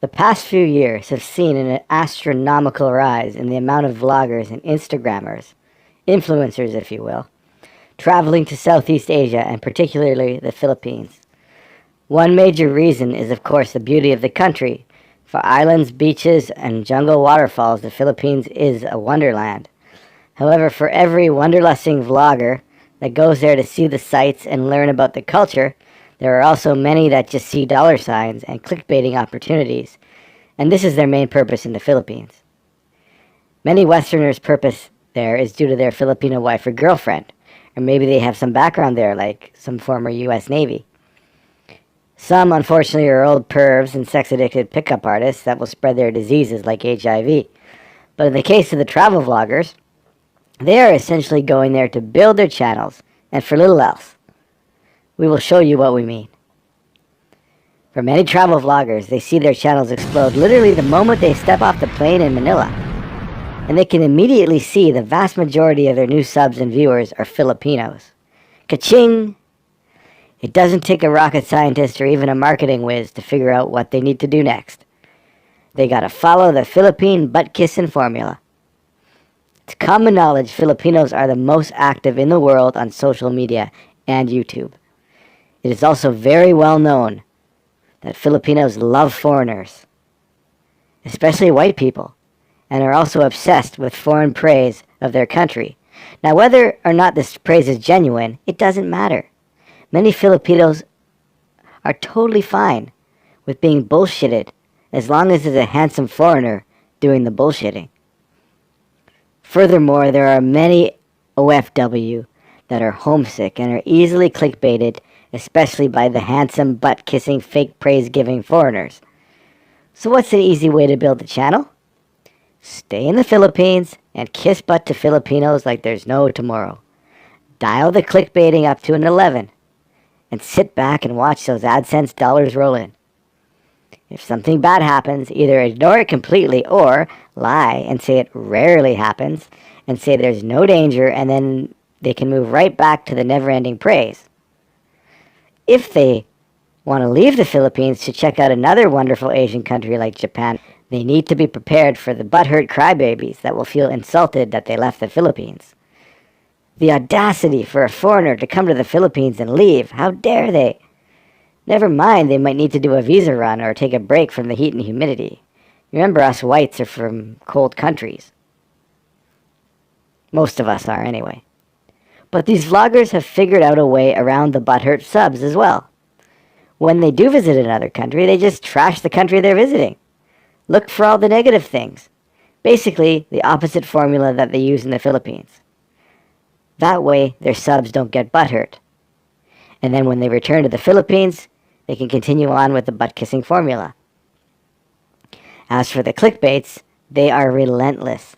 The past few years have seen an astronomical rise in the amount of vloggers and Instagrammers, influencers if you will, traveling to Southeast Asia and particularly the Philippines. One major reason is of course the beauty of the country. For islands, beaches, and jungle waterfalls, the Philippines is a wonderland. However, for every wanderlusting vlogger that goes there to see the sights and learn about the culture, there are also many that just see dollar signs and clickbaiting opportunities, and this is their main purpose in the Philippines. Many Westerners' purpose there is due to their Filipino wife or girlfriend, or maybe they have some background there, like some former U.S. Navy. Some, unfortunately, are old pervs and sex-addicted pickup artists that will spread their diseases like HIV. But in the case of the travel vloggers, they are essentially going there to build their channels, and for little else. We will show you what we mean. For many travel vloggers, they see their channels explode literally the moment they step off the plane in Manila. And they can immediately see the vast majority of their new subs and viewers are Filipinos. Ka-ching! It doesn't take a rocket scientist or even a marketing whiz to figure out what they need to do next. They gotta follow the Philippine butt-kissing formula. It's common knowledge Filipinos are the most active in the world on social media and YouTube. It is also very well known that Filipinos love foreigners, especially white people, and are also obsessed with foreign praise of their country. Now, whether or not this praise is genuine, it doesn't matter. Many Filipinos are totally fine with being bullshitted as long as it's a handsome foreigner doing the bullshitting. Furthermore, there are many OFW that are homesick and are easily clickbaited, especially by the handsome, butt-kissing, fake praise-giving foreigners. So what's an easy way to build a channel? Stay in the Philippines and kiss butt to Filipinos like there's no tomorrow. Dial the clickbaiting up to an 11 and sit back and watch those AdSense dollars roll in. If something bad happens, either ignore it completely or lie and say it rarely happens and say there's no danger, and then they can move right back to the never-ending praise. If they want to leave the Philippines to check out another wonderful Asian country like Japan, they need to be prepared for the butthurt crybabies that will feel insulted that they left the Philippines. The audacity for a foreigner to come to the Philippines and leave, how dare they? Never mind, they might need to do a visa run or take a break from the heat and humidity. Remember, us whites are from cold countries. Most of us are, anyway. But these vloggers have figured out a way around the butthurt subs as well. When they do visit another country, they just trash the country they're visiting. Look for all the negative things. Basically, the opposite formula that they use in the Philippines. That way, their subs don't get butthurt. And then when they return to the Philippines, they can continue on with the butt-kissing formula. As for the clickbaits, they are relentless.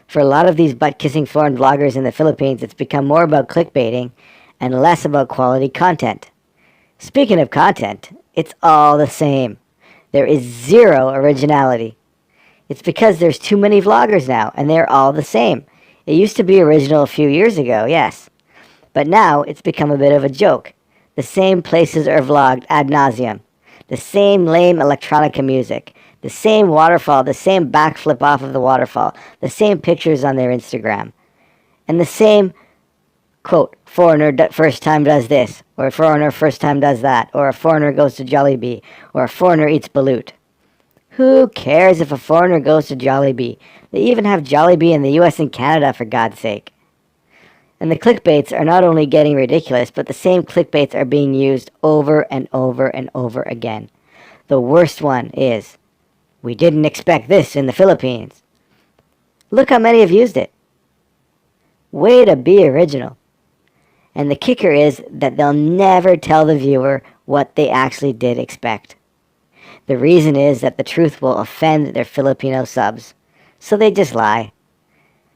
For a lot of these butt-kissing foreign vloggers in the Philippines, it's become more about clickbaiting and less about quality content. Speaking of content, it's all the same. There is zero originality. It's because there's too many vloggers now, and they're all the same. It used to be original a few years ago, yes. But now it's become a bit of a joke. The same places are vlogged ad nauseum. The same lame electronica music. The same waterfall, the same backflip off of the waterfall, the same pictures on their Instagram, and the same, quote, foreigner first time does this, or a foreigner first time does that, or a foreigner goes to Jollibee, or a foreigner eats balut. Who cares if a foreigner goes to Jollibee? They even have Jollibee in the US and Canada, for God's sake. And the clickbaits are not only getting ridiculous, but the same clickbaits are being used over and over and over again. The worst one is, "We didn't expect this in the Philippines." Look how many have used it. Way to be original. And the kicker is that they'll never tell the viewer what they actually did expect. The reason is that the truth will offend their Filipino subs, so they just lie.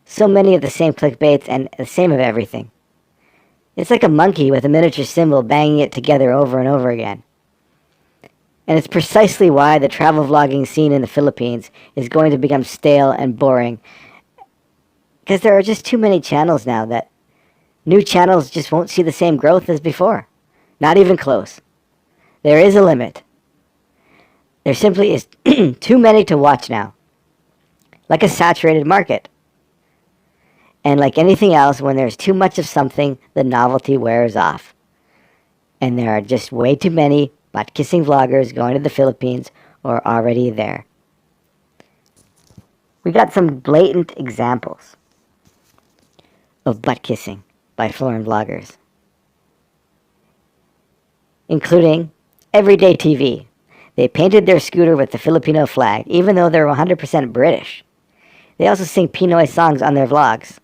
So many of the same clickbaits and the same of everything. It's like a monkey with a miniature cymbal banging it together over and over again. And it's precisely why the travel vlogging scene in the Philippines is going to become stale and boring. Because there are just too many channels now that new channels just won't see the same growth as before. Not even close. There is a limit. There simply is too many to watch now. Like a saturated market. And like anything else, when there's too much of something, the novelty wears off. And there are just way too many butt-kissing vloggers going to the Philippines or already there. We got some blatant examples of butt-kissing by foreign vloggers, including Everyday TV. They painted their scooter with the Filipino flag, even though they're 100% British. They also sing Pinoy songs on their vlogs.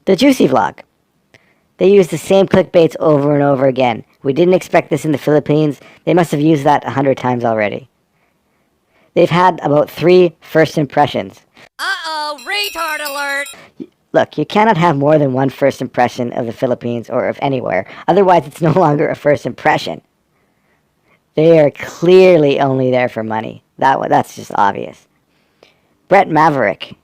The Juicy Vlog. They use the same clickbaits over and over again. We didn't expect this in the Philippines. They must have used that 100 times already. They've had about 3 first impressions. Uh-oh, retard alert! Look, you cannot have more than one first impression of the Philippines or of anywhere. Otherwise, it's no longer a first impression. They are clearly only there for money. That's just obvious. Brett Maverick.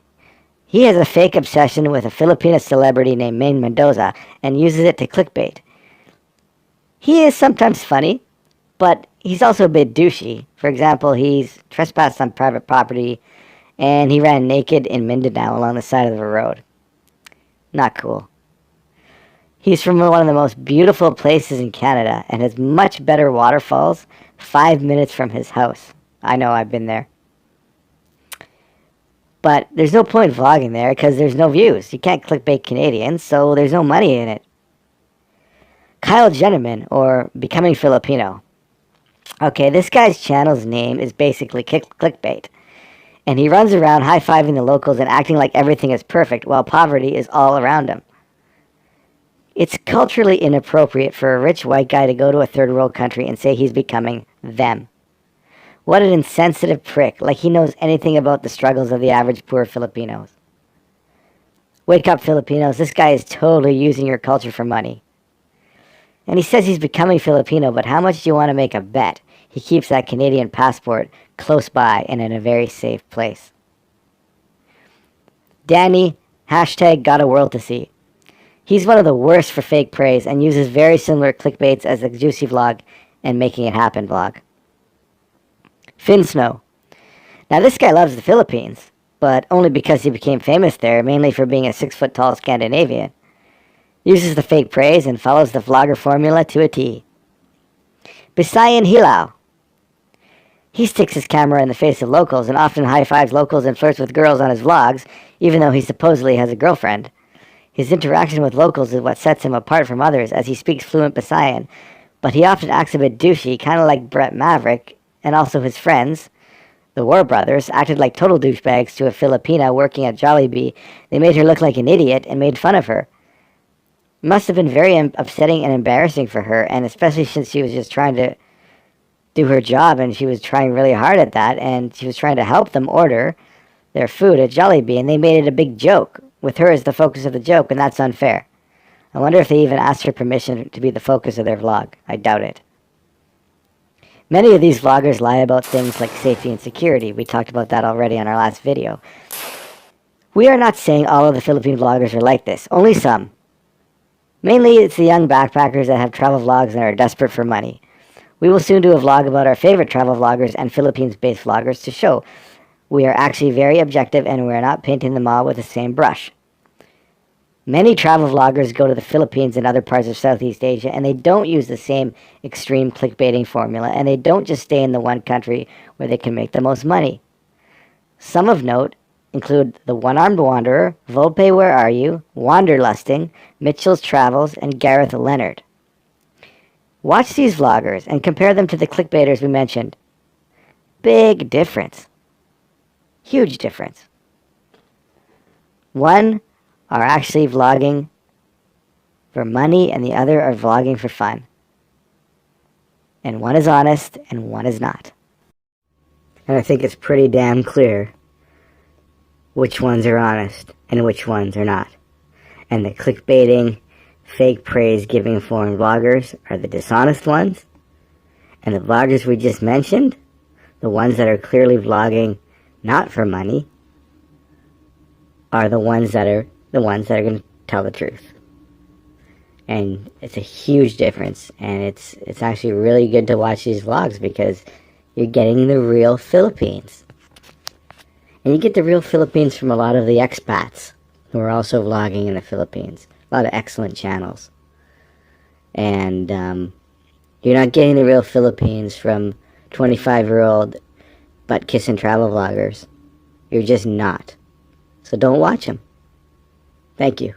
He has a fake obsession with a Filipino celebrity named Maine Mendoza and uses it to clickbait. He is sometimes funny, but he's also a bit douchey. For example, he's trespassed on private property and he ran naked in Mindanao along the side of the road. Not cool. He's from one of the most beautiful places in Canada and has much better waterfalls 5 minutes from his house. I know, I've been there. But there's no point vlogging there because there's no views. You can't clickbait Canadians, so there's no money in it. Kyle Jennerman, or Becoming Filipino. Okay, this guy's channel's name is basically clickbait. And he runs around high-fiving the locals and acting like everything is perfect while poverty is all around him. It's culturally inappropriate for a rich white guy to go to a third world country and say he's becoming them. What an insensitive prick, like he knows anything about the struggles of the average poor Filipinos. Wake up, Filipinos, this guy is totally using your culture for money. And he says he's becoming Filipino, but how much do you want to make a bet? He keeps that Canadian passport close by and in a very safe place. Danny, hashtag got a world to see. He's one of the worst for fake praise and uses very similar clickbaits as the Juicy Vlog and Making It Happen vlog. Finn Snow. Now this guy loves the Philippines, but only because he became famous there, mainly for being a 6-foot-tall Scandinavian. Uses the fake praise and follows the vlogger formula to a T. Bisayan Hilao. He sticks his camera in the face of locals and often high-fives locals and flirts with girls on his vlogs, even though he supposedly has a girlfriend. His interaction with locals is what sets him apart from others, as he speaks fluent Bisayan, but he often acts a bit douchey, kind of like Brett Maverick, and also his friends, the War Brothers, acted like total douchebags to a Filipina working at Jollibee. They made her look like an idiot and made fun of her. It must have been very upsetting and embarrassing for her, and especially since she was just trying to do her job, and she was trying really hard at that, and she was trying to help them order their food at Jollibee, and they made it a big joke, with her as the focus of the joke, and that's unfair. I wonder if they even asked her permission to be the focus of their vlog. I doubt it. Many of these vloggers lie about things like safety and security. We talked about that already on our last video. We are not saying all of the Philippine vloggers are like this, only some. Mainly it's the young backpackers that have travel vlogs and are desperate for money. We will soon do a vlog about our favorite travel vloggers and Philippines-based vloggers to show we are actually very objective and we are not painting them all with the same brush. Many travel vloggers go to the Philippines and other parts of Southeast Asia, and they don't use the same extreme clickbaiting formula, and they don't just stay in the one country where they can make the most money. Some of note include The One-Armed Wanderer, Volpe Where Are You, Wanderlusting, Mitchell's Travels, and Gareth Leonard. Watch these vloggers and compare them to the clickbaiters we mentioned. Big difference. Huge difference. One are actually vlogging for money and the other are vlogging for fun. And one is honest and one is not. And I think it's pretty damn clear which ones are honest and which ones are not. And the clickbaiting, fake praise giving foreign vloggers are the dishonest ones. And the vloggers we just mentioned, the ones that are clearly vlogging not for money, are the ones that are going to tell the truth. And it's a huge difference, and it's actually really good to watch these vlogs because You're getting the real Philippines. And you get the real Philippines from a lot of the expats who are also vlogging in the Philippines. A lot of excellent channels. And you're not getting the real Philippines from 25-year-old butt-kissing travel vloggers. You're just not. So don't watch them. Thank you.